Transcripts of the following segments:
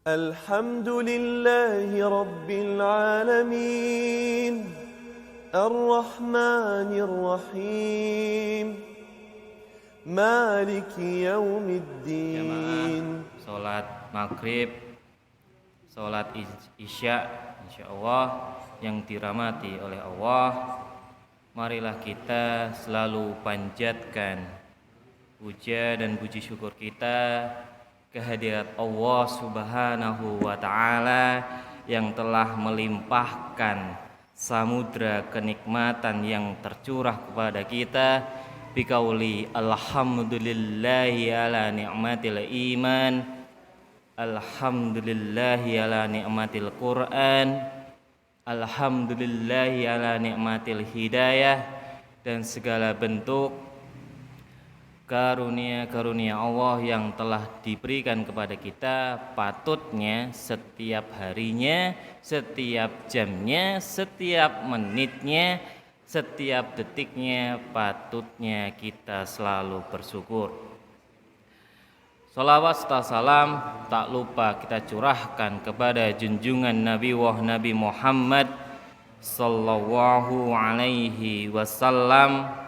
الحمد لله رب العالمين الرحمن الرحيم مالك يوم الدين. Jamaah sholat maghrib, sholat isya, insyaallah yang dirahmati oleh Allah, marilah kita selalu panjatkan puja dan puji syukur kita kehadirat Allah Subhanahu wa Ta'ala yang telah melimpahkan samudra kenikmatan yang tercurah kepada kita biqauli alhamdulillahi ala ni'matil iman, alhamdulillahi ala ni'matil Quran, alhamdulillahi ala ni'matil hidayah, dan segala bentuk karunia-karunia Allah yang telah diberikan kepada kita patutnya setiap harinya, setiap jamnya, setiap menitnya, setiap detiknya patutnya kita selalu bersyukur. Salawat serta salam tak lupa kita curahkan kepada junjungan Nabi Muhammad sallallahu alaihi wasallam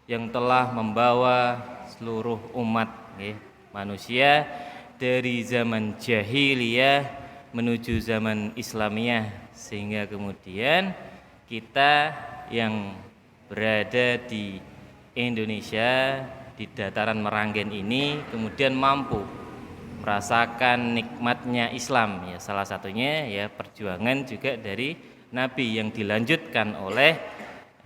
yang telah membawa seluruh umat manusia dari zaman jahiliyah menuju zaman Islamiyah, sehingga kemudian kita yang berada di Indonesia di dataran Meranggen ini kemudian mampu merasakan nikmatnya Islam, ya salah satunya ya perjuangan juga dari Nabi yang dilanjutkan oleh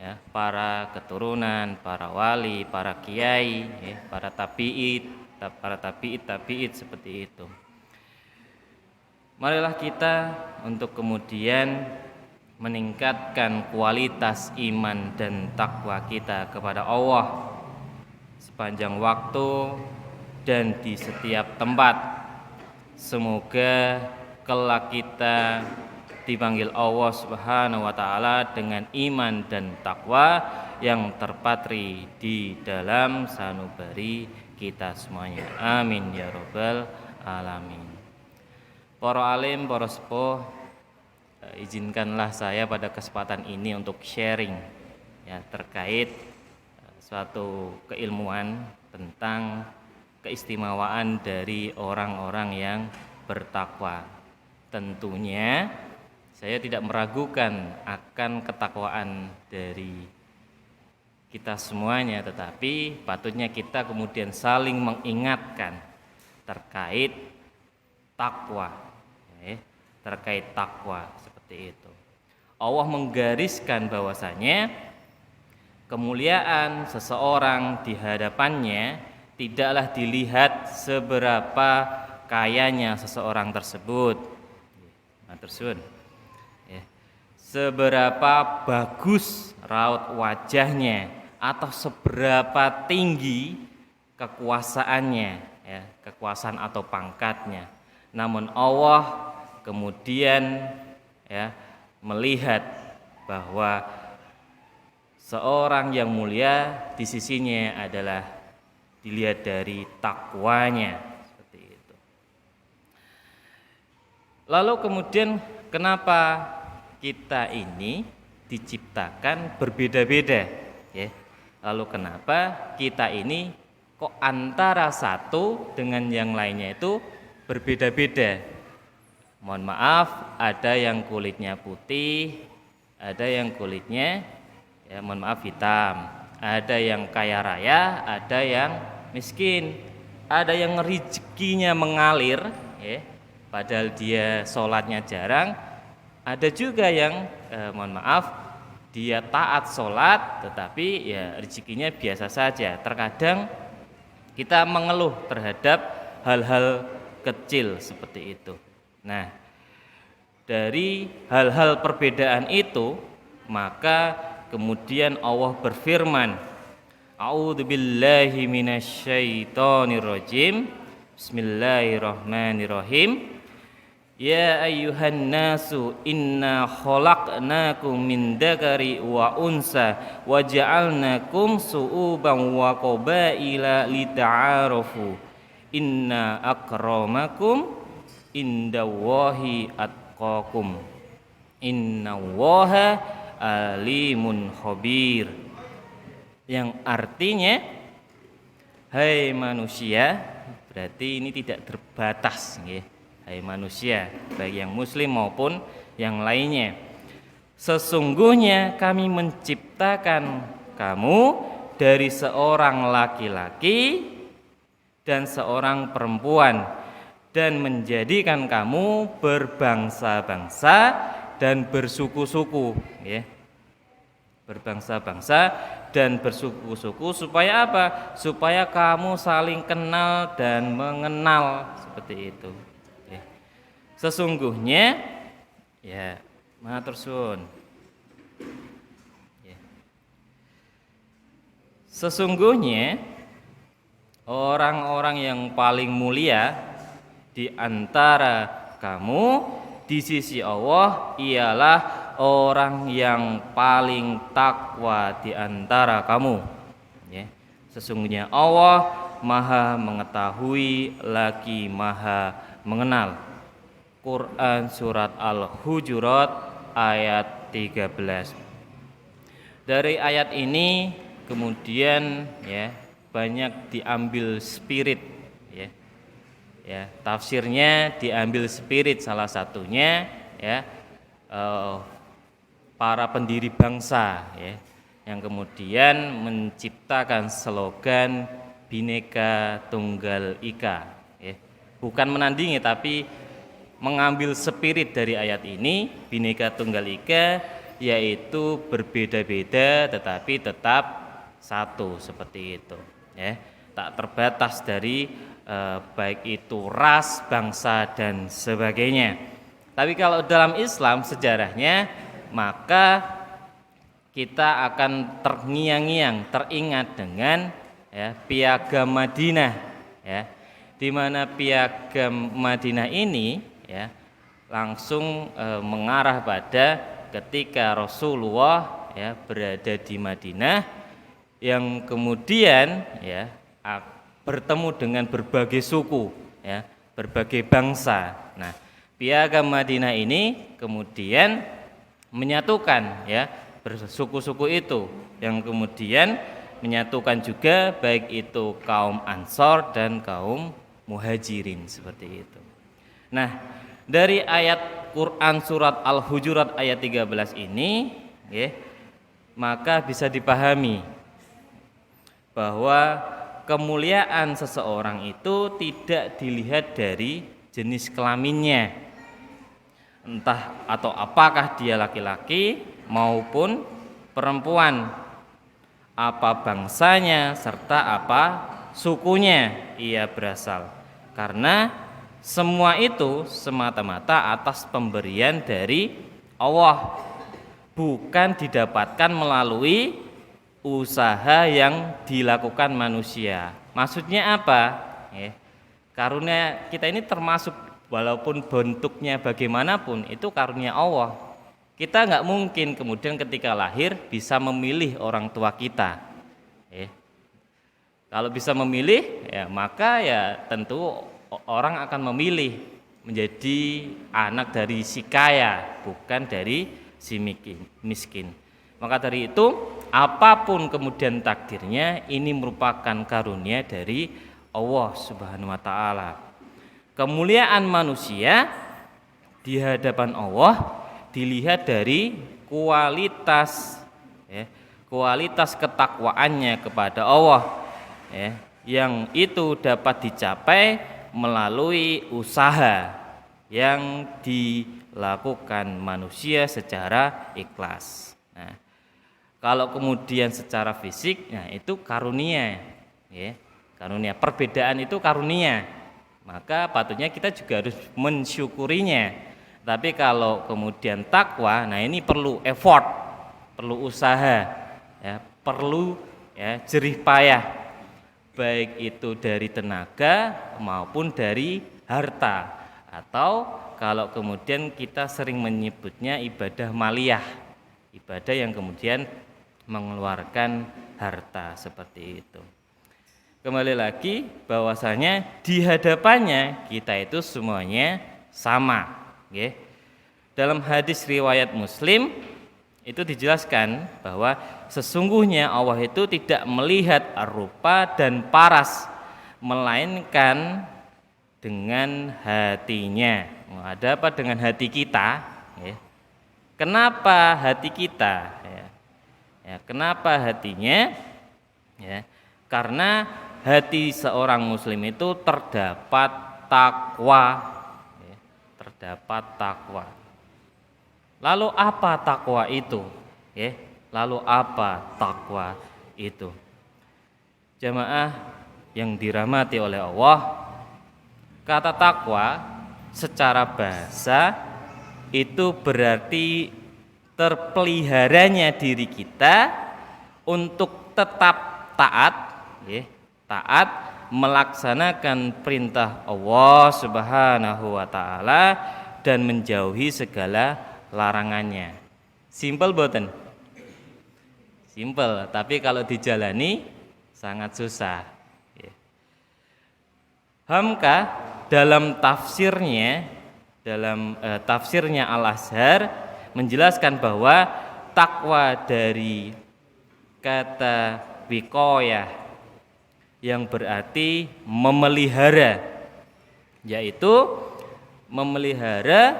ya, para keturunan, para wali, para kiai, ya, para tabi'id seperti itu. Marilah kita untuk kemudian meningkatkan kualitas iman dan takwa kita kepada Allah sepanjang waktu dan di setiap tempat. Semoga kelak kita dipanggil Allah Subhanahu wa Ta'ala dengan iman dan takwa yang terpatri di dalam sanubari kita semuanya. Amin ya rabbal alamin. Para alim, para sepuh, izinkanlah saya pada kesempatan ini untuk sharing ya terkait suatu keilmuan tentang keistimewaan dari orang-orang yang bertakwa. Tentunya saya tidak meragukan akan ketakwaan dari kita semuanya, tetapi patutnya kita kemudian saling mengingatkan terkait takwa, terkait takwa seperti itu. Allah menggariskan bahwasanya kemuliaan seseorang di hadapannya tidaklah dilihat seberapa kayanya seseorang tersebut, seberapa bagus raut wajahnya atau seberapa tinggi kekuasaannya, ya, kekuasaan atau pangkatnya. Namun Allah kemudian ya melihat bahwa seorang yang mulia di sisinya adalah dilihat dari takwanya, seperti itu. Lalu kemudian kenapa kita ini diciptakan berbeda-beda, ya? Lalu kenapa kita ini kok antara satu dengan yang lainnya itu berbeda-beda? Mohon maaf, ada yang kulitnya putih, ada yang kulitnya ya mohon maaf hitam, ada yang kaya raya, ada yang miskin, ada yang rezekinya mengalir, ya, padahal dia sholatnya jarang. Ada juga yang mohon maaf dia taat sholat tetapi ya rezekinya biasa saja. Terkadang kita mengeluh terhadap hal-hal kecil seperti itu. Nah, dari hal-hal perbedaan itu maka kemudian Allah berfirman, A'udzubillahi minasyaitonirrajim. Bismillahirrahmanirrahim. Ya ayyuhan nasu inna khalaqnakum min dzakari wa unsa wa ja'alnakum su'uban wa qabaila lita'arafu inna akramakum indallahi atqakum innallaha alimun khabir, yang artinya hai manusia, berarti ini tidak terbatas nggih. Hai manusia, baik yang muslim maupun yang lainnya, sesungguhnya kami menciptakan kamu dari seorang laki-laki dan seorang perempuan dan menjadikan kamu berbangsa-bangsa dan bersuku-suku, ya. Berbangsa-bangsa dan bersuku-suku supaya apa? Supaya kamu saling kenal dan mengenal, seperti itu. Ya. Sesungguhnya, ya, matur suwun. Ya. Sesungguhnya orang-orang yang paling mulia di antara kamu di sisi Allah ialah orang yang paling takwa di antara kamu. Ya. Sesungguhnya Allah Maha mengetahui lagi Maha mengenal. Quran surat Al-Hujurat ayat 13. Dari ayat ini kemudian ya banyak diambil spirit, ya. Ya, tafsirnya diambil spirit, salah satunya ya para pendiri bangsa, ya, yang kemudian menciptakan slogan Bhinneka Tunggal Ika, ya. Bukan menandingi tapi mengambil spirit dari ayat ini, Bhinneka Tunggal Ika, yaitu berbeda-beda tetapi tetap satu, seperti itu, ya. Tak terbatas dari baik itu ras, bangsa dan sebagainya. Tapi kalau dalam Islam sejarahnya, maka kita akan terngiang-ngiang, teringat dengan ya, Piagam Madinah, ya, di mana Piagam Madinah ini ya langsung mengarah pada ketika Rasulullah ya berada di Madinah, yang kemudian ya bertemu dengan berbagai suku, ya, berbagai bangsa. Nah, Piagam Madinah ini kemudian menyatukan ya bersuku-suku itu, yang kemudian menyatukan juga baik itu kaum Ansor dan kaum Muhajirin, seperti itu. Nah, dari ayat Quran surat Al-Hujurat ayat 13 ini ya, maka bisa dipahami bahwa kemuliaan seseorang itu tidak dilihat dari jenis kelaminnya, entah atau apakah dia laki-laki maupun perempuan, apa bangsanya serta apa sukunya ia berasal, karena semua itu semata-mata atas pemberian dari Allah, bukan didapatkan melalui usaha yang dilakukan manusia. Maksudnya apa? Karunia kita ini termasuk, walaupun bentuknya bagaimanapun, itu karunia Allah. Kita nggak mungkin kemudian ketika lahir bisa memilih orang tua kita. Kalau bisa memilih, ya maka ya tentu orang akan memilih menjadi anak dari si kaya, bukan dari si miskin. Maka dari itu, apapun kemudian takdirnya, ini merupakan karunia dari Allah Subhanahu wa taala. Kemuliaan manusia di hadapan Allah dilihat dari kualitas ya, kualitas ketakwaannya kepada Allah, ya, yang itu dapat dicapai melalui usaha yang dilakukan manusia secara ikhlas. Nah, kalau kemudian secara fisik, nah itu karunia, ya, karunia. Perbedaan itu karunia, maka patutnya kita juga harus mensyukurinya. Tapi kalau kemudian takwa, nah ini perlu effort, perlu usaha, ya, perlu ya jerih payah, baik itu dari tenaga maupun dari harta, atau kalau kemudian kita sering menyebutnya ibadah maliyah, ibadah yang kemudian mengeluarkan harta, seperti itu. Kembali lagi bahwasanya di hadapannya kita itu semuanya sama, nggih. Dalam hadis riwayat Muslim itu dijelaskan bahwa sesungguhnya Allah itu tidak melihat rupa dan paras, melainkan dengan hatinya. Ada apa dengan hati kita? Ya. Kenapa hati kita? Ya, kenapa hatinya? Ya, karena hati seorang Muslim itu terdapat takwa, ya, terdapat takwa. Lalu apa takwa itu? Ya, lalu apa takwa itu? Jamaah yang dirahmati oleh Allah, kata takwa secara bahasa itu berarti terpeliharanya diri kita untuk tetap taat, ya, taat melaksanakan perintah Allah Subhanahu wa taala dan menjauhi segala larangannya. Simpel boten? Simpel, tapi kalau dijalani sangat susah. Ya. Hamka dalam tafsirnya Al-Azhar menjelaskan bahwa takwa dari kata wiqayah yang berarti memelihara, yaitu memelihara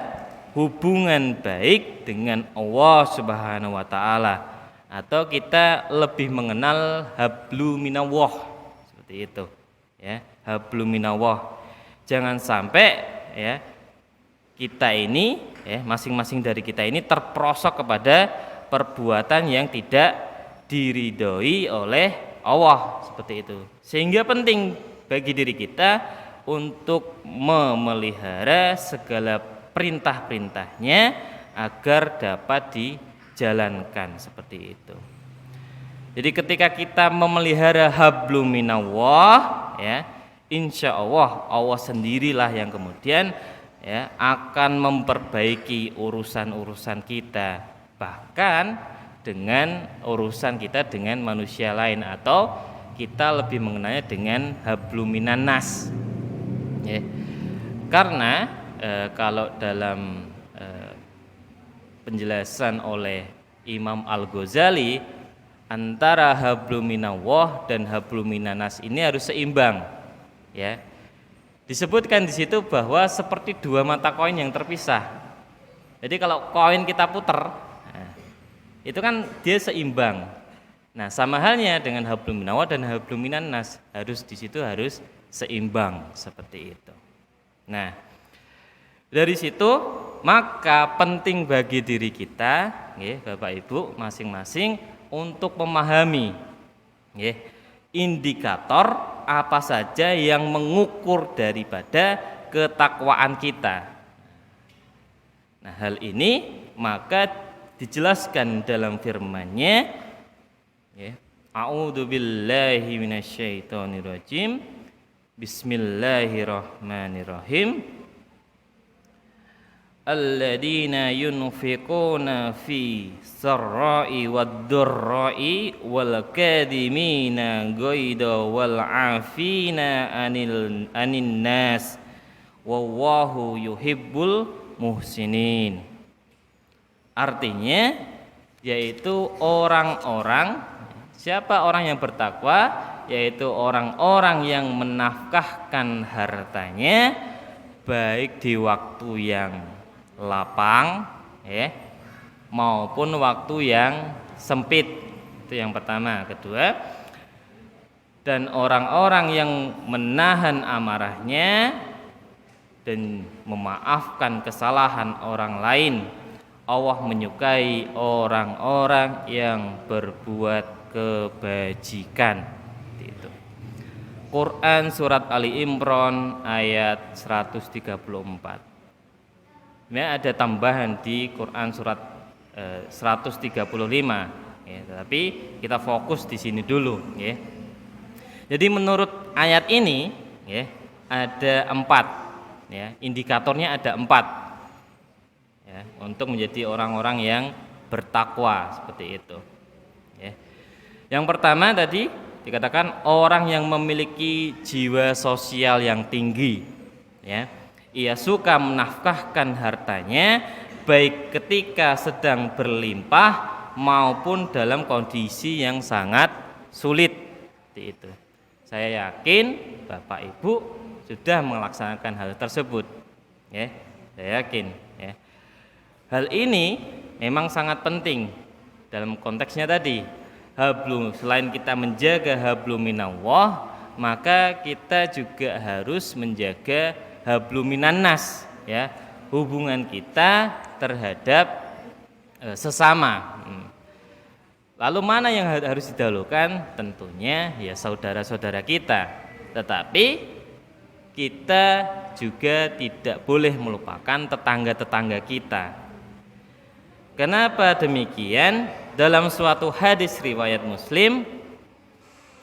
hubungan baik dengan Allah Subhanahu wa taala, atau kita lebih mengenal hablu minallah, seperti itu ya, hablu minallah. Jangan sampai ya kita ini ya, masing-masing dari kita ini terperosok kepada perbuatan yang tidak diridhoi oleh Allah, seperti itu. Sehingga penting bagi diri kita untuk memelihara segala perintah-perintahnya agar dapat dijalankan, seperti itu. Jadi ketika kita memelihara hablum minallah, ya, insya Allah Allah sendirilah yang kemudian ya akan memperbaiki urusan-urusan kita, bahkan dengan urusan kita dengan manusia lain, atau kita lebih mengenalnya dengan hablum minan nas, ya. Karena kalau dalam penjelasan oleh Imam Al-Ghazali, antara hablum minallah dan hablum minan nas ini harus seimbang, ya. Disebutkan di situ bahwa seperti dua mata koin yang terpisah. Jadi kalau koin kita putar, nah, itu kan dia seimbang. Nah, sama halnya dengan hablum minallah dan hablum minan nas, harus di situ harus seimbang, seperti itu. Nah, dari situ maka penting bagi diri kita, ya, Bapak Ibu masing-masing untuk memahami, ya, indikator apa saja yang mengukur daripada ketakwaan kita. Nah, hal ini maka dijelaskan dalam firman-Nya, ya, A'udzu billahi minasyaitonir rajim. Bismillahirrahmanirrahim. Alladzina yunfiquna fi sarra'i wad-dharra'i wal kadhimina ghaidha wal 'afina 'anin nas wallahu yuhibbul muhsinin. Artinya yaitu orang-orang, siapa orang yang bertakwa, yaitu orang-orang yang menafkahkan hartanya baik di waktu yang lapang, ya, maupun waktu yang sempit. Itu yang pertama. Kedua, dan orang-orang yang menahan amarahnya dan memaafkan kesalahan orang lain. Allah menyukai orang-orang yang berbuat kebajikan. Itu Quran surat Ali Imran ayat 134. Ya, ada tambahan di Quran surat 135, ya, tapi kita fokus di sini dulu, ya. Jadi menurut ayat ini, ya, ada 4, ya, indikatornya ada 4, ya, untuk menjadi orang-orang yang bertakwa, seperti itu, ya. Yang pertama tadi dikatakan orang yang memiliki jiwa sosial yang tinggi, ya. ia suka menafkahkan hartanya baik ketika sedang berlimpah maupun dalam kondisi yang sangat sulit. Seperti itu. Saya yakin Bapak Ibu sudah melaksanakan hal tersebut. Ya, saya yakin. Ya. Hal ini memang sangat penting dalam konteksnya tadi. Selain kita menjaga hablum minallah, maka kita juga harus menjaga hablum minannas, ya, hubungan kita terhadap sesama. Lalu mana yang harus didahulukan? Tentunya ya saudara-saudara kita. Tetapi kita juga tidak boleh melupakan tetangga-tetangga kita. Kenapa demikian? Dalam suatu hadis riwayat Muslim,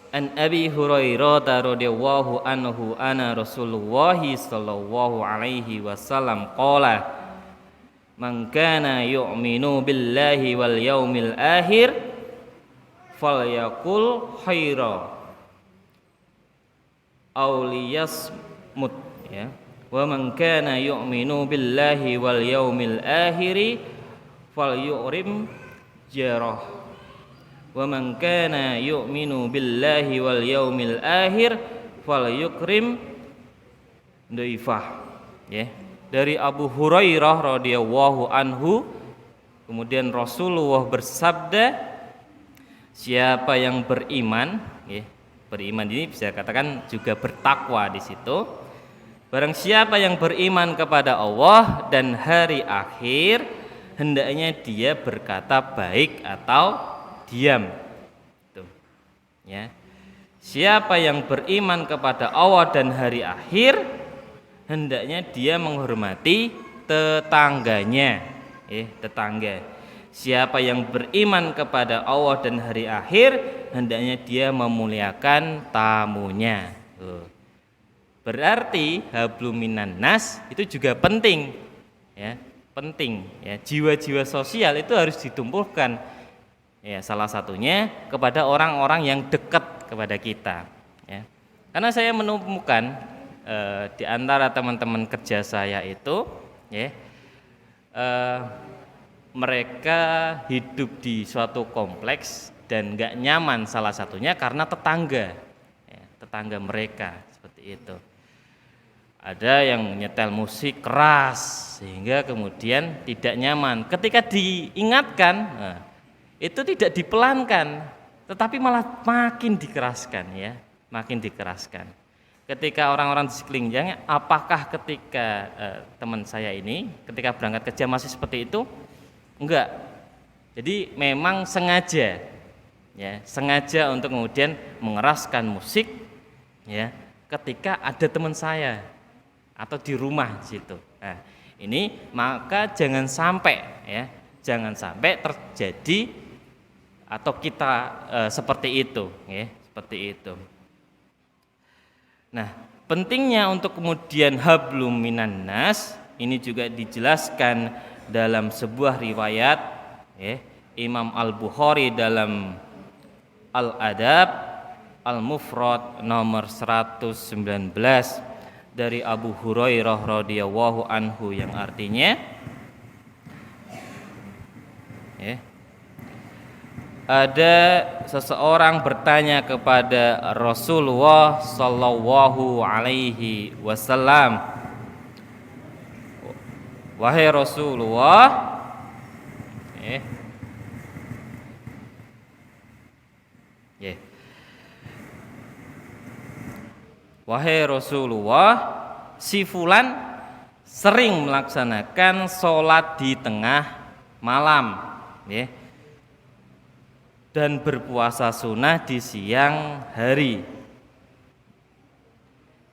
an Abi Hurairah radhiyallahu anhu ana Rasulullah sallallahu alaihi wasallam qala man kana yu'minu billahi wal yaumil akhir falyakul khaira aw liyasmut, ya, wa man kana yu'minu billahi wal yaumil akhir falyurim jarah wa man kana yu'minu billahi wal yaumil akhir falyukrim dhaifah, ya. Dari Abu Hurairah radhiyallahu anhu, kemudian Rasulullah bersabda, siapa yang beriman, ya, beriman ini bisa katakan juga bertakwa di situ. Barang siapa yang beriman kepada Allah dan hari akhir, hendaknya dia berkata baik atau diam. Tuh. Ya. Siapa yang beriman kepada Allah dan hari akhir, hendaknya dia menghormati tetangganya, tetangga. Siapa yang beriman kepada Allah dan hari akhir, hendaknya dia memuliakan tamunya. Tuh. Berarti hablum minannas itu juga penting, ya. Penting, ya, jiwa-jiwa sosial itu harus ditumbuhkan, ya, salah satunya kepada orang-orang yang dekat kepada kita, ya. Karena saya menemukan di antara teman-teman kerja saya itu, ya, mereka hidup di suatu kompleks dan nggak nyaman, salah satunya karena tetangga, ya, tetangga mereka seperti itu. Ada yang nyetel musik keras sehingga kemudian tidak nyaman. Ketika diingatkan, itu tidak dipelankan, tetapi malah makin dikeraskan, ya, makin dikeraskan. Ketika orang-orang di sekelilingnya, apakah ketika teman saya ini ketika berangkat kerja masih seperti itu? Enggak. Jadi memang sengaja, ya, sengaja untuk kemudian mengeraskan musik, ya, ketika ada teman saya atau di rumah situ. Nah, ini maka jangan sampai, ya, jangan sampai terjadi atau kita seperti itu, ya, seperti itu. Nah, pentingnya untuk kemudian hablum minannas ini juga dijelaskan dalam sebuah riwayat, ya, Imam Al-Bukhari dalam Al-Adab Al-Mufrad nomor 119 dari Abu Hurairah radhiyallahu anhu, yang artinya, ya, ada seseorang bertanya kepada Rasulullah sallallahu alaihi wasallam, wahai Rasulullah, wahai Rasulullah, si fulan sering melaksanakan sholat di tengah malam, ya, dan berpuasa sunnah di siang hari.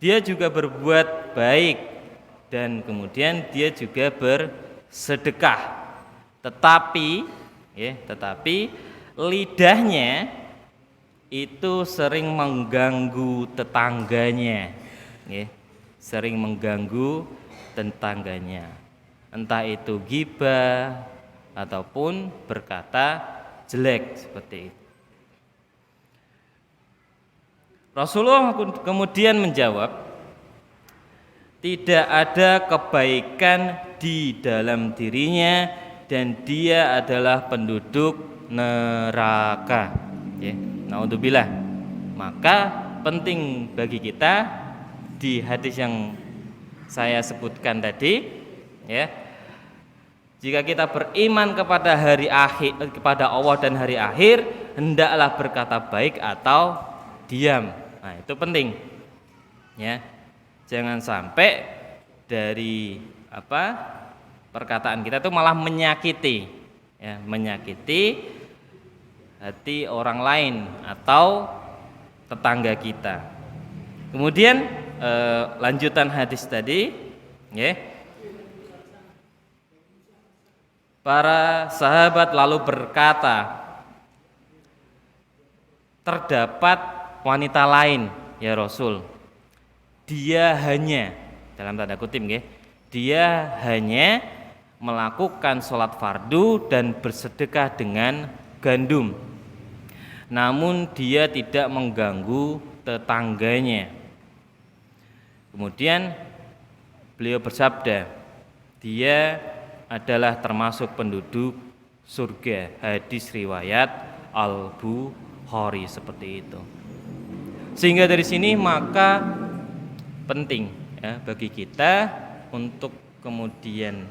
Dia juga berbuat baik dan kemudian dia juga bersedekah. Tetapi, ya, lidahnya itu sering mengganggu tetangganya, ya, sering mengganggu tetangganya, entah itu ghibah ataupun berkata jelek seperti itu. Rasulullah kemudian menjawab, tidak ada kebaikan di dalam dirinya dan dia adalah penduduk neraka. Ya, naudzubillah. Maka penting bagi kita di hadis yang saya sebutkan tadi, ya. Jika kita beriman kepada hari akhir, kepada Allah dan hari akhir, hendaklah berkata baik atau diam. Nah, itu penting. Ya. Jangan sampai dari perkataan kita itu malah menyakiti, ya, menyakiti hati orang lain atau tetangga kita. Kemudian lanjutan hadis tadi, ya. Para sahabat lalu berkata, terdapat wanita lain ya Rasul. Dia hanya, dalam tanda kutip ya, dia hanya melakukan sholat fardu dan bersedekah dengan gandum. Namun dia tidak mengganggu tetangganya. Kemudian beliau bersabda, dia adalah termasuk penduduk surga. Hadis riwayat Al-Bukhari, seperti itu. Sehingga dari sini maka penting ya bagi kita untuk kemudian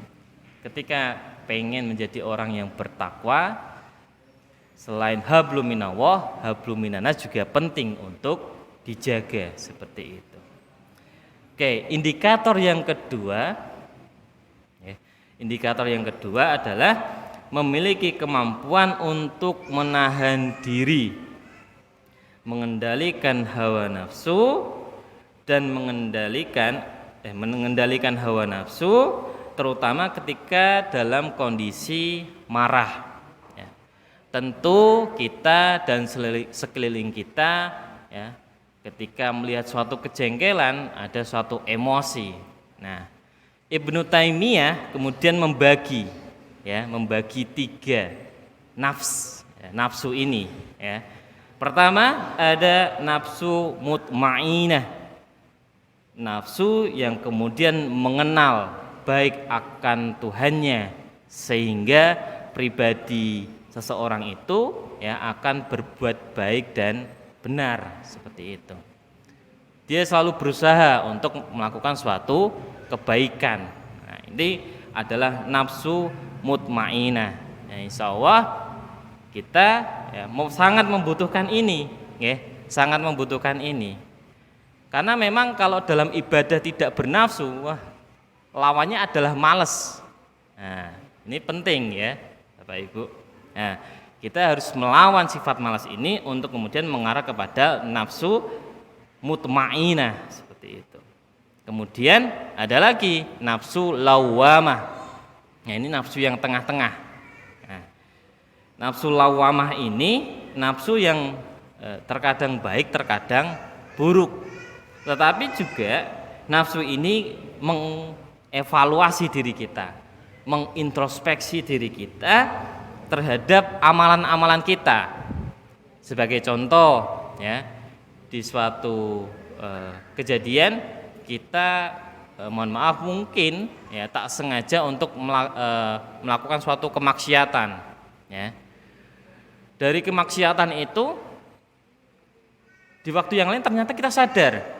ketika pengen menjadi orang yang bertakwa, selain hablum minallah, hablum minannas juga penting untuk dijaga, seperti itu. Oke, indikator yang kedua adalah memiliki kemampuan untuk menahan diri, mengendalikan hawa nafsu dan mengendalikan hawa nafsu, terutama ketika dalam kondisi marah. Ya. Tentu kita dan sekeliling kita, ya, ketika melihat suatu kejengkelan, ada suatu emosi. Nah, Ibnu Taimiyah kemudian membagi 3 nafsu ini. Ya. Pertama ada nafsu mutmainah. Nafsu yang kemudian mengenal baik akan Tuhannya, sehingga pribadi seseorang itu ya akan berbuat baik dan benar, seperti itu. Dia selalu berusaha untuk melakukan suatu kebaikan. Nah, ini adalah nafsu mutmainah. Nah, insya Allah kita ya, sangat membutuhkan ini, ya, sangat membutuhkan ini. Karena memang kalau dalam ibadah tidak bernafsu, wah, lawannya adalah malas. Nah, ini penting ya, Bapak Ibu. Nah, kita harus melawan sifat malas ini untuk kemudian mengarah kepada nafsu mutmainah, seperti itu. Kemudian ada lagi nafsu lawamah. Nah, ini nafsu yang tengah-tengah. Nah, nafsu lawamah ini nafsu yang terkadang baik, terkadang buruk. Tetapi juga nafsu ini mengevaluasi diri kita, mengintrospeksi diri kita terhadap amalan-amalan kita. Sebagai contoh, ya, di suatu kejadian kita mohon maaf mungkin ya tak sengaja untuk melakukan suatu kemaksiatan, ya. Dari kemaksiatan itu di waktu yang lain ternyata kita sadar,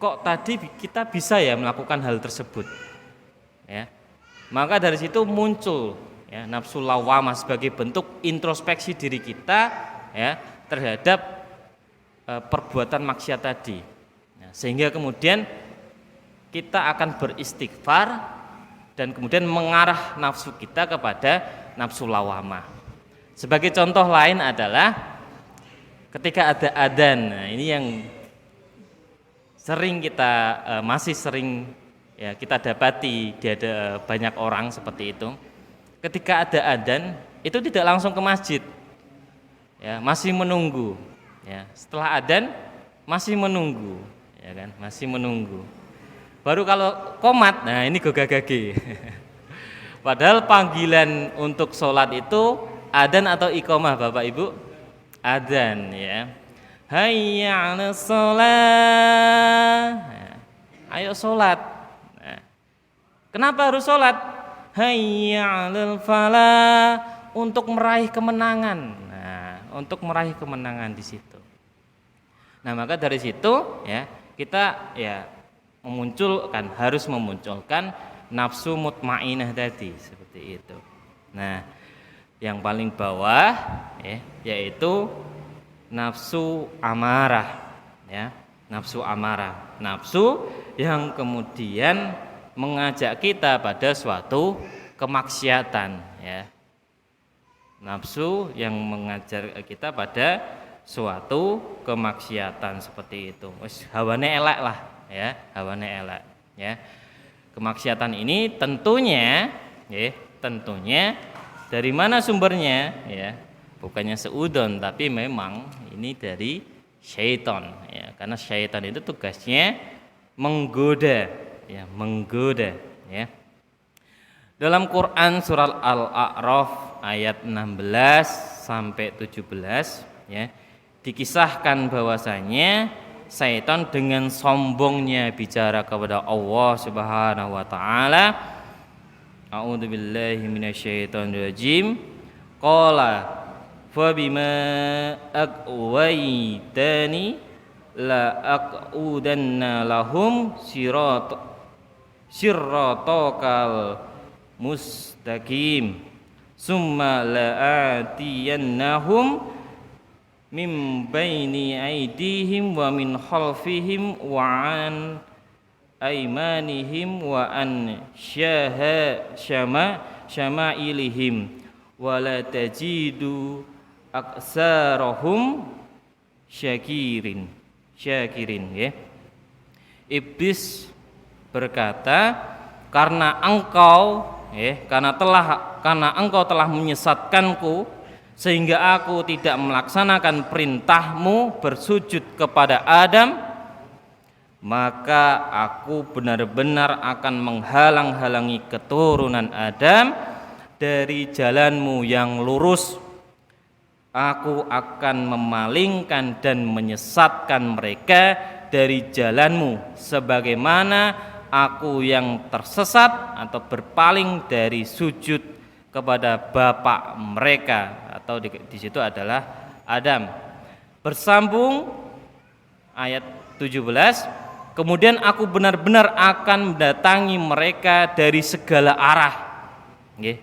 kok tadi kita bisa ya melakukan hal tersebut, ya. Maka dari situ muncul ya nafsu lawamah sebagai bentuk introspeksi diri kita ya terhadap perbuatan maksiat tadi, ya, sehingga kemudian kita akan beristighfar dan kemudian mengarah nafsu kita kepada nafsu lawamah. Sebagai contoh lain adalah ketika ada adzan. Nah, ini yang sering kita masih sering ya kita dapati ada banyak orang seperti itu. Ketika ada adzan itu tidak langsung ke masjid, ya, masih menunggu, ya. Setelah adzan masih menunggu, ya kan, masih menunggu. Baru kalau qomat, nah ini gogah-gagi. Padahal panggilan untuk sholat itu adzan atau iqomah, Bapak Ibu? Adzan, ya. Hayya 'alas shalah. Ayo sholat. Kenapa harus sholat? Hayya 'alal falah, untuk meraih kemenangan. Nah, untuk meraih kemenangan di situ. Nah, maka dari situ ya kita ya harus memunculkan nafsu mutmainah tadi seperti itu. Nah, yang paling bawah ya yaitu nafsu amarah ya, nafsu amarah. Nafsu yang kemudian mengajak kita pada suatu kemaksiatan ya. Nafsu yang mengajar kita pada suatu kemaksiatan seperti itu. Wis hawane elek lah ya, hawane elek ya. Kemaksiatan ini tentunya dari mana sumbernya ya? Bukannya seudon tapi memang ini dari syaitan ya. Karena syaitan itu tugasnya menggoda ya, Dalam Quran surat Al-A'raf ayat 16 sampai 17 ya, dikisahkan bahwasanya syaitan dengan sombongnya bicara kepada Allah Subhanahu wa taala. A'udzubillahi minasyaitonirrajim. Qala fa bima aqwaitani la aqudanna lahum siratakal mustaqim summa la'atiyannahum min baini aidihim wa min khalfihim wa an aimanihim wa an syama'ilihim wa la tajidu aksarahum syakirin ya. Iblis berkata, karena engkau telah menyesatkanku sehingga aku tidak melaksanakan perintahmu bersujud kepada Adam, maka aku benar-benar akan menghalang-halangi keturunan Adam dari jalanmu yang lurus. Aku akan memalingkan dan menyesatkan mereka dari jalanmu sebagaimana aku yang tersesat atau berpaling dari sujud kepada bapak mereka, atau di situ adalah Adam. Bersambung ayat 17, kemudian aku benar-benar akan mendatangi mereka dari segala arah.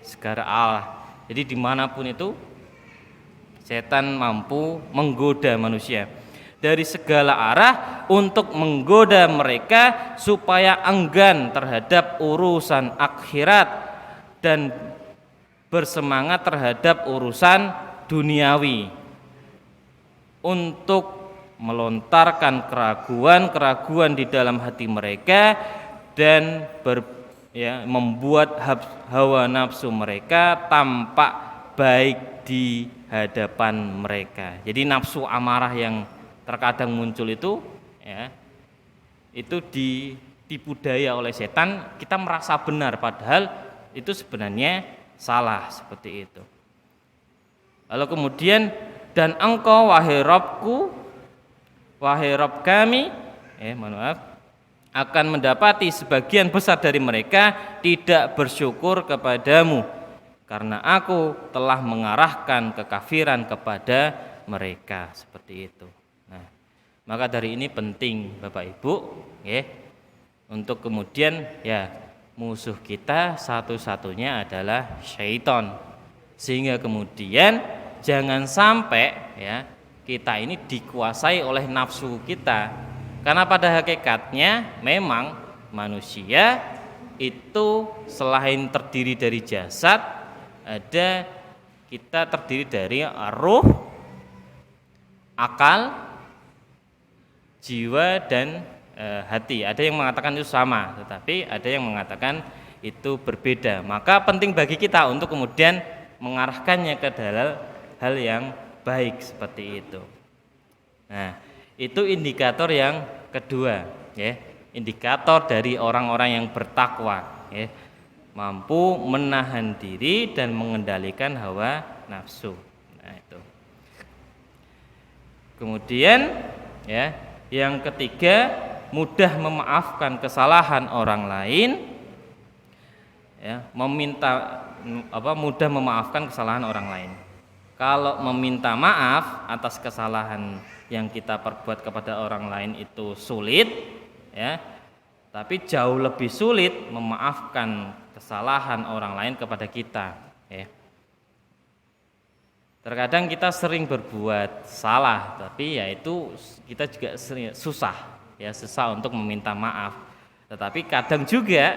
Segala arah. Jadi dimanapun itu setan mampu menggoda manusia dari segala arah untuk menggoda mereka supaya enggan terhadap urusan akhirat dan bersemangat terhadap urusan duniawi, untuk melontarkan keraguan-keraguan di dalam hati mereka dan membuat hawa nafsu mereka tampak baik di hadapan mereka. Jadi nafsu amarah yang terkadang muncul itu ya, itu ditipu daya oleh setan, kita merasa benar padahal itu sebenarnya salah seperti itu. Lalu kemudian, dan engkau wahai Rabbku, wahai Rabb kami, akan mendapati sebagian besar dari mereka tidak bersyukur kepadamu karena aku telah mengarahkan kekafiran kepada mereka, seperti itu. Nah, maka dari ini penting Bapak Ibu untuk kemudian musuh kita satu-satunya adalah syaitan, sehingga kemudian jangan sampai kita ini dikuasai oleh nafsu kita, karena pada hakikatnya memang manusia itu selain terdiri dari jasad, kita terdiri dari ruh, akal, jiwa dan hati. Ada yang mengatakan itu sama, tetapi ada yang mengatakan itu berbeda. Maka penting bagi kita untuk kemudian mengarahkannya ke hal yang baik seperti itu. Nah, itu indikator yang kedua, indikator dari orang-orang yang bertakwa, mampu menahan diri dan mengendalikan hawa nafsu. Nah, itu. Kemudian yang ketiga, mudah memaafkan kesalahan orang lain ya, mudah memaafkan kesalahan orang lain. Kalau meminta maaf atas kesalahan yang kita perbuat kepada orang lain itu sulit, ya, tapi jauh lebih sulit memaafkan kesalahan orang lain kepada kita, ya. Terkadang kita sering berbuat salah, tapi ya itu kita juga susah untuk meminta maaf. Tetapi kadang juga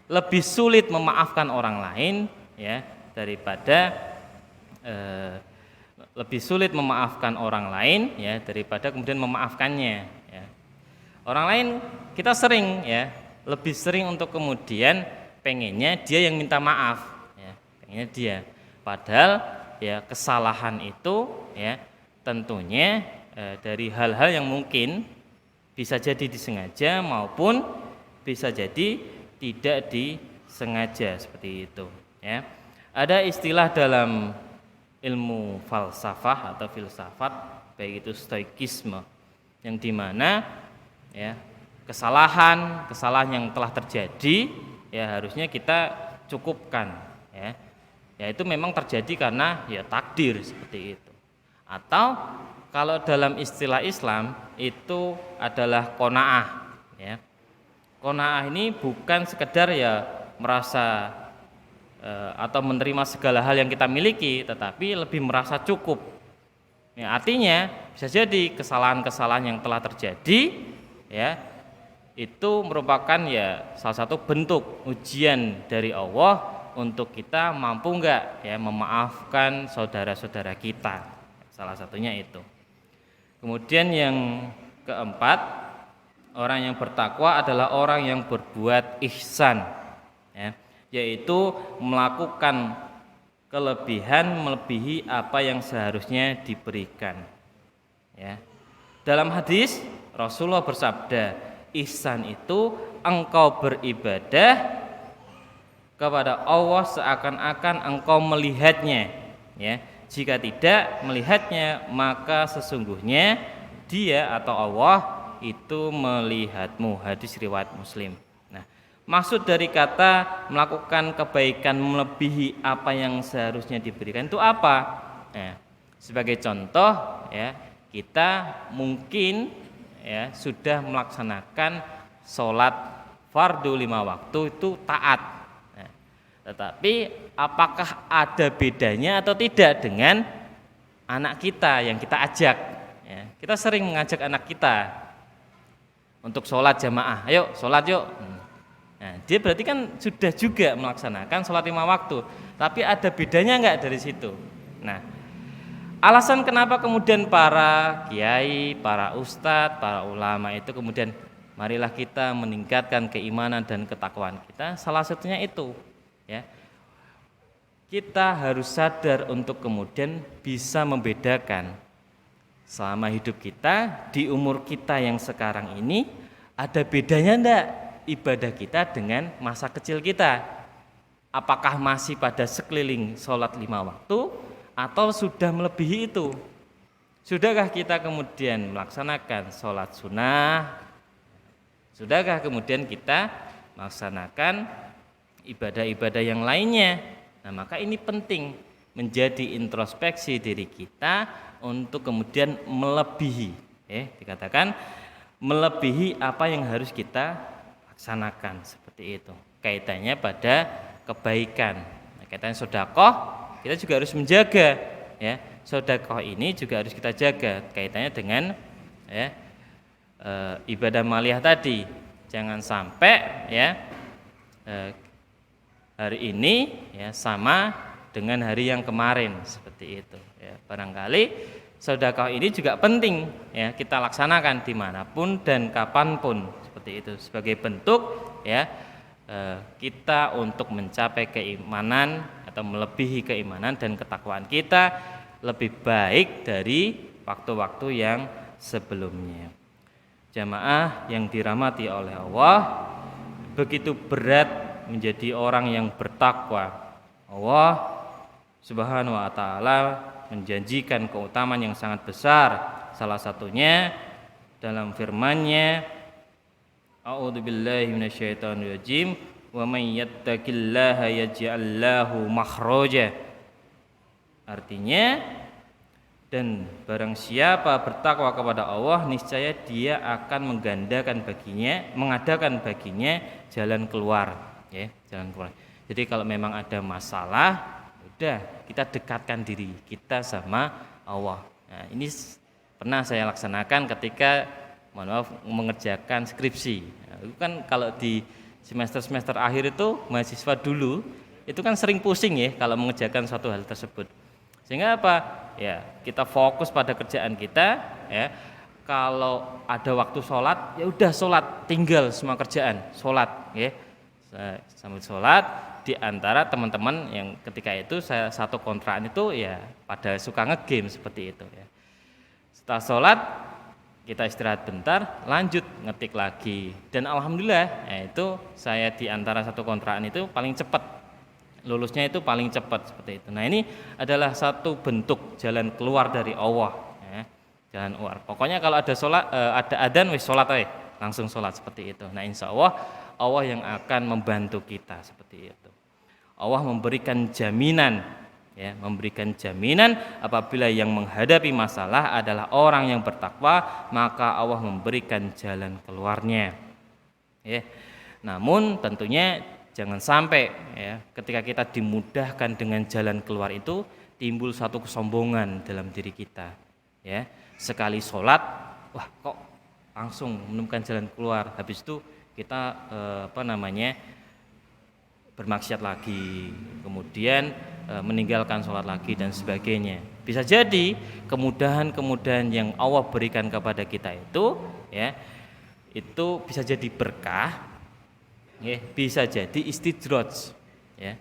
lebih sulit memaafkan orang lain, ya, daripada lebih sulit memaafkan orang lain, ya, daripada kemudian memaafkannya, ya. Orang lain kita sering, ya, lebih sering untuk kemudian pengennya dia yang minta maaf, ya, pengennya dia. Padahal ya kesalahan itu, ya, tentunya dari hal-hal yang mungkin bisa jadi disengaja maupun bisa jadi tidak disengaja, seperti itu, ya. Ada istilah dalam ilmu falsafah atau filsafat, baik itu stoikisme, yang dimana, ya, kesalahan yang telah terjadi, ya, harusnya kita cukupkan, ya. Ya itu memang terjadi karena ya takdir, seperti itu. Atau kalau dalam istilah Islam itu adalah qanaah, ya. Qanaah ini bukan sekedar ya merasa atau menerima segala hal yang kita miliki, tetapi lebih merasa cukup. Ya, artinya bisa jadi kesalahan-kesalahan yang telah terjadi, ya, itu merupakan ya salah satu bentuk ujian dari Allah untuk kita mampu enggak, ya, memaafkan saudara-saudara kita. Salah satunya itu. Kemudian yang keempat, orang yang bertakwa adalah orang yang berbuat ihsan, ya, yaitu melakukan kelebihan melebihi apa yang seharusnya diberikan, ya. Dalam hadis Rasulullah bersabda, ihsan itu engkau beribadah kepada Allah seakan-akan engkau melihatnya, ya. Jika tidak melihatnya, maka sesungguhnya dia atau Allah itu melihatmu. Hadis riwayat Muslim. Maksud dari kata melakukan kebaikan melebihi apa yang seharusnya diberikan itu apa? Sebagai contoh, ya, kita mungkin, ya, sudah melaksanakan sholat fardu 5 waktu itu taat. Tetapi apakah ada bedanya atau tidak dengan anak kita yang kita ajak? Ya, kita sering mengajak anak kita untuk sholat jamaah. Ayo sholat yuk. Nah, dia berarti kan sudah juga melaksanakan sholat 5 waktu, tapi ada bedanya enggak dari situ? Nah, alasan kenapa kemudian para kiai, para ustadz, para ulama itu kemudian marilah kita meningkatkan keimanan dan ketakwaan kita, salah satunya itu, ya, kita harus sadar untuk kemudian bisa membedakan selama hidup kita di umur kita yang sekarang ini ada bedanya enggak ibadah kita dengan masa kecil kita. Apakah masih pada sekeliling sholat 5 waktu atau sudah melebihi itu? Sudahkah kita kemudian melaksanakan sholat sunnah? Sudahkah kemudian kita melaksanakan ibadah-ibadah yang lainnya? Nah, maka ini penting menjadi introspeksi diri kita untuk kemudian melebihi, dikatakan melebihi apa yang harus kita laksanakan, seperti itu. Kaitannya pada kebaikan. Kaitannya sedekah, kita juga harus menjaga, ya. Sedekah ini juga harus kita jaga. Kaitannya dengan, ya, ibadah maliyah tadi. Jangan sampai, ya, hari ini, ya, sama dengan hari yang kemarin, seperti itu, ya. Barangkali sedekah ini juga penting, ya, kita laksanakan dimanapun dan kapanpun, seperti itu, sebagai bentuk, ya, kita untuk mencapai keimanan atau melebihi keimanan dan ketakwaan kita lebih baik dari waktu-waktu yang sebelumnya. Jamaah yang dirahmati oleh Allah, begitu berat menjadi orang yang bertakwa. Allah Subhanahu wa taala menjanjikan keutamaan yang sangat besar. Salah satunya dalam firman-Nya, A'udzubillahi minasyaitonirrajim, wa may yattaqillaha yaj'al lahu makhraja. Artinya, dan barang siapa bertakwa kepada Allah, niscaya dia akan mengadakan baginya jalan keluar, ya, jalan keluar. Jadi kalau memang ada masalah, udah kita dekatkan diri kita sama Allah. Nah, ini pernah saya laksanakan ketika mengerjakan skripsi. Nah, itu kan kalau di semester akhir itu mahasiswa dulu itu kan sering pusing ya kalau mengerjakan suatu hal tersebut. Sehingga apa? Ya, kita fokus pada kerjaan kita, ya. Kalau ada waktu sholat, ya udah sholat, tinggal semua kerjaan, sholat, ya. Sambil sholat, di antara teman-teman yang ketika itu saya satu kontrakan itu ya pada suka ngegame seperti itu, ya. Setelah sholat, kita istirahat bentar, lanjut ngetik lagi. Dan alhamdulillah, ya itu saya di antara satu kontrakan itu paling cepat. Lulusnya itu paling cepat seperti itu. Nah, ini adalah satu bentuk jalan keluar dari Allah, ya. Jalan keluar. Pokoknya kalau ada sholat, ada adzan wis sholat aja, langsung sholat seperti itu. Nah, insya Allah Allah yang akan membantu kita seperti itu. Allah memberikan jaminan, ya, memberikan jaminan apabila yang menghadapi masalah adalah orang yang bertakwa, maka Allah memberikan jalan keluarnya. Ya. Namun tentunya jangan sampai, ya, ketika kita dimudahkan dengan jalan keluar itu timbul satu kesombongan dalam diri kita, ya. Sekali sholat, wah kok langsung menemukan jalan keluar, habis itu kita bermaksiat lagi, kemudian meninggalkan sholat lagi dan sebagainya. Bisa jadi kemudahan-kemudahan yang Allah berikan kepada kita itu, ya, itu bisa jadi berkah, ya, bisa jadi istidraj, ya,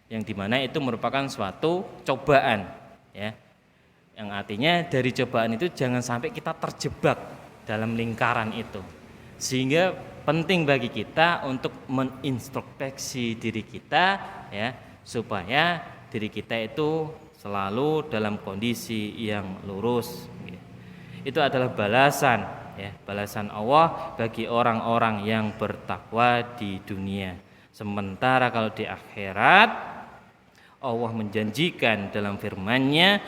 yang dimana itu merupakan suatu cobaan, ya, yang artinya dari cobaan itu jangan sampai kita terjebak dalam lingkaran itu, sehingga penting bagi kita untuk menintrospeksi diri kita, ya, supaya diri kita itu selalu dalam kondisi yang lurus, ya. Itu adalah balasan, ya, balasan Allah bagi orang-orang yang bertakwa di dunia. Sementara kalau di akhirat Allah menjanjikan dalam firman-Nya,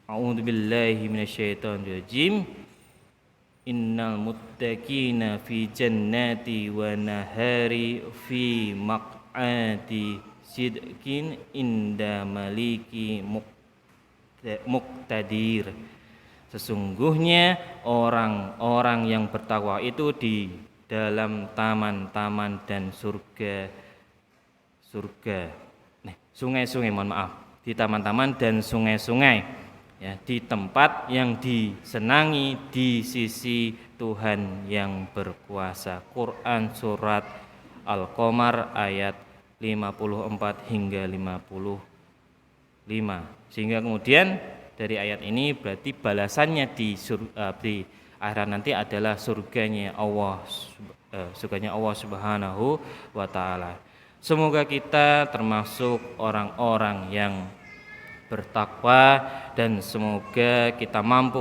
A'udzubillahi minasyaitonirrajim, innal muttaqina fi jannati wa nahari fi maq'adi sidqin inda maliki muqtadir. Sesungguhnya orang-orang yang bertakwa itu di dalam taman-taman dan sungai-sungai, di taman-taman dan sungai-sungai, ya, di tempat yang disenangi di sisi Tuhan yang berkuasa. Quran surat Al-Qamar ayat 54 hingga 55. Sehingga kemudian dari ayat ini berarti balasannya di akhirat nanti adalah surganya Allah Subhanahu wa taala. Semoga kita termasuk orang-orang yang bertakwa dan semoga kita mampu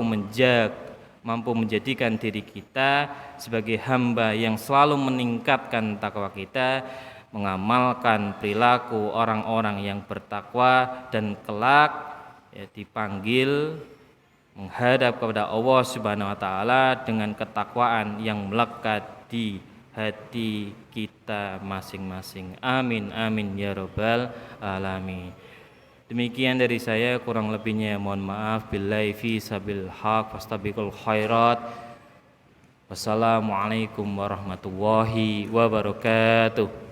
menjadikan diri kita sebagai hamba yang selalu meningkatkan takwa kita, mengamalkan perilaku orang-orang yang bertakwa dan kelak, ya, dipanggil menghadap kepada Allah Subhanahu wa taala dengan ketakwaan yang melekat di hati kita masing-masing. Amin amin ya rabbal alamin. Demikian dari saya, kurang lebihnya mohon maaf. Billahi fi sabil haq fastabiqul khairat. Wassalamualaikum warahmatullahi wabarakatuh.